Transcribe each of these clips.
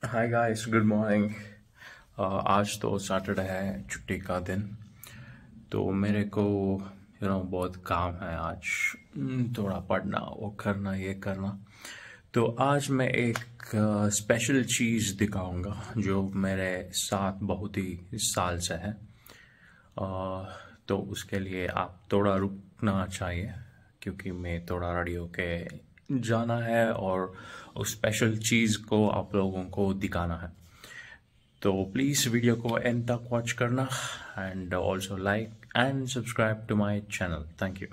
Hi guys, good morning. आज तो Saturday है, छुट्टी का दिन। तो मेरे को बहुत काम है आज। थोड़ा पढ़ना, वो करना, ये करना। तो आज मैं एक स्पेशल चीज़ दिखाऊंगा जो मेरे साथ बहुत ही साल से है। तो उसके लिए आप थोड़ा रुकना चाहिए, क्योंकि मैं थोड़ा रेडी होके जाना है और उस स्पेशल चीज़ को आप लोगों को दिखाना है। तो प्लीज़ वीडियो को एंड तक वॉच करना and also like and subscribe to my channel. Thank you.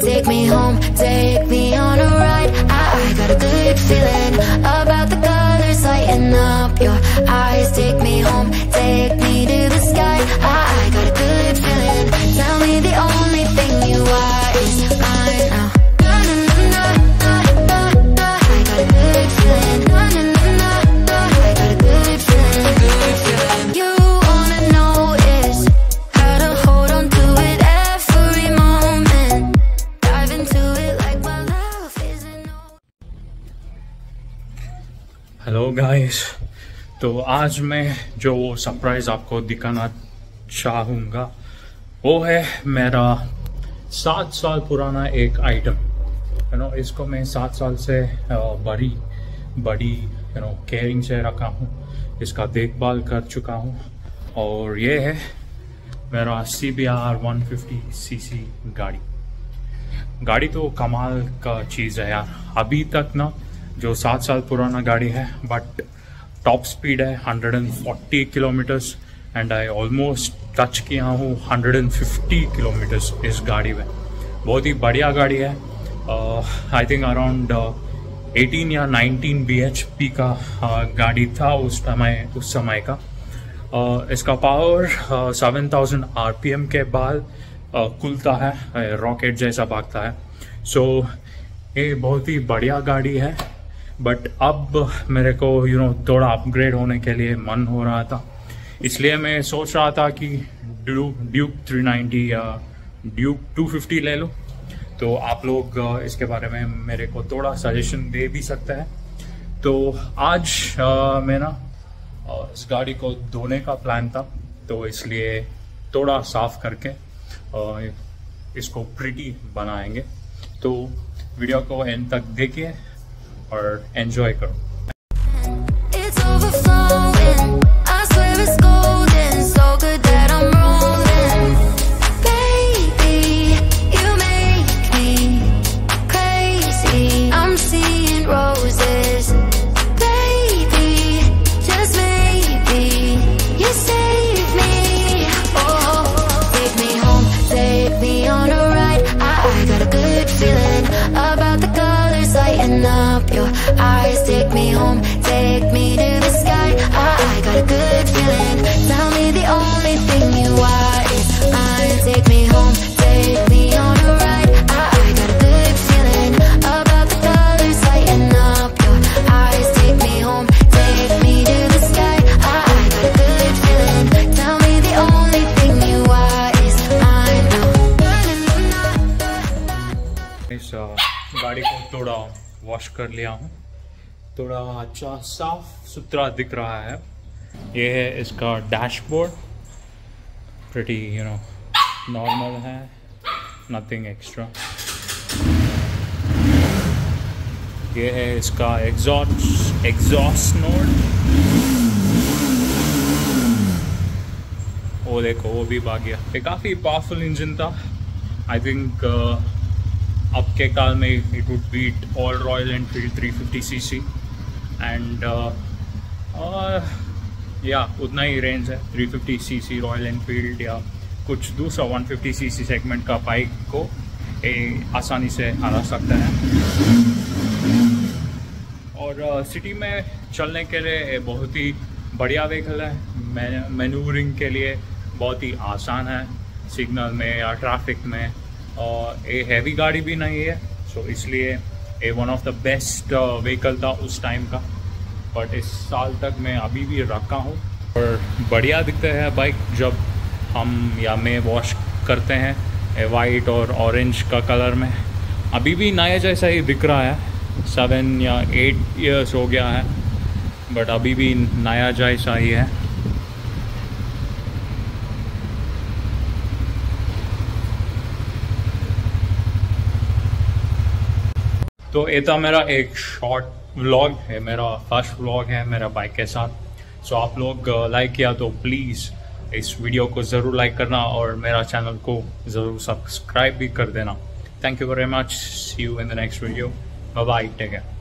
Take me home, take me on a ride. I got a good feeling about the colors lighting up your eyes. Take me home, take me to the sky. I got a good feeling. Tell me the only thing you are is mine now. Na na na na na na. I got a good feeling. Na na na na. I got a good feeling. Good feeling. You wanna know is how to hold on to it every moment. Dive into it like my love isn't no. Hello guys, तो आज मैं जो surprise आपको दिखाना चाहूँगा वो है मेरा 7 साल पुराना एक आइटम। इसको मैं 7 साल से बड़ी केयरिंग से रखा हूँ, इसका देखभाल कर चुका हूँ। और ये है मेरा CBR 150cc गाड़ी तो कमाल का चीज़ है यार। अभी तक ना जो 7 साल पुराना गाड़ी है, बट टॉप स्पीड है 140 kilometres and I almost touch किया हूँ 150 किलोमीटर्स इस गाड़ी में। बहुत ही बढ़िया गाड़ी है। आई थिंक अराउंड 18 या 19 bhp का गाड़ी था उस समय का। इसका पावर 7000 RPM के बाद खुलता है, रॉकेट जैसा भागता है। सो ये बहुत ही बढ़िया गाड़ी है। बट अब मेरे को थोड़ा अपग्रेड होने के लिए मन हो रहा था, इसलिए मैं सोच रहा था कि ड्यूक 390 या ड्यूक 250 ले लो। तो आप लोग इसके बारे में मेरे को थोड़ा सजेशन दे भी सकते हैं। तो आज मैं ना इस गाड़ी को धोने का प्लान था, तो इसलिए थोड़ा साफ करके इसको प्रिटी बनाएंगे। तो वीडियो को एंड तक देखिए और एंजॉय करो। It's overflowing. I swear it's golden. So good that I'm rolling. Baby, you make me crazy. I'm seeing roses. Baby, just maybe you save me. Oh, take me home, take me on a ride. I got a good feeling about the colors lighting up your eyes. Take me home, take me to the sky. I got a good feeling. Tell me the only thing you are is mine. Take me home, take me on a ride. I got a good feeling about the colors lighting up your eyes. Take me home, take me to the sky. I got a good feeling. Tell me the only thing you are is mine now. इस गाड़ी को थोड़ा wash कर लिया हूँ, थोड़ा अच्छा साफ सुथरा दिख रहा है। ये है इसका डैशबोर्ड, प्रिटी नॉर्मल है, नथिंग एक्स्ट्रा। ये है इसका एग्जॉस्ट नोड। वो देखो, वो भी भाग गया। ये काफ़ी पावरफुल इंजन था। आई थिंक अब के काल में it would beat all Royal Enfield 350cc and या उतना ही रेंज है। 350cc रॉयल एनफील्ड या कुछ दूसरा 150cc सेगमेंट का बाइक को आसानी से हरा सकता है। और सिटी में चलने के लिए बहुत ही बढ़िया व्हीकल है। मैन्यूवरिंग के लिए बहुत ही आसान है, सिग्नल में या ट्रैफिक में। और ये हैवी गाड़ी भी नहीं है, सो इसलिए ये one of the best vehicle था उस टाइम का। बट इस साल तक मैं अभी भी रखा हूँ और बढ़िया दिखता है बाइक जब हम या मैं वॉश करते हैं। वाइट और ऑरेंज का कलर में। अभी भी नया जैसा ही दिख रहा है, 7 या 8 इयर्स हो गया है, बट अभी भी नया जैसा ही है। तो ये था मेरा एक शॉर्ट व्लॉग है, मेरा फर्स्ट व्लॉग है मेरा बाइक के साथ। सो आप लोग लाइक किया तो प्लीज़ इस वीडियो को ज़रूर लाइक करना और मेरा चैनल को ज़रूर सब्सक्राइब भी कर देना। Thank you very much, see you in the next video, bye bye, take care.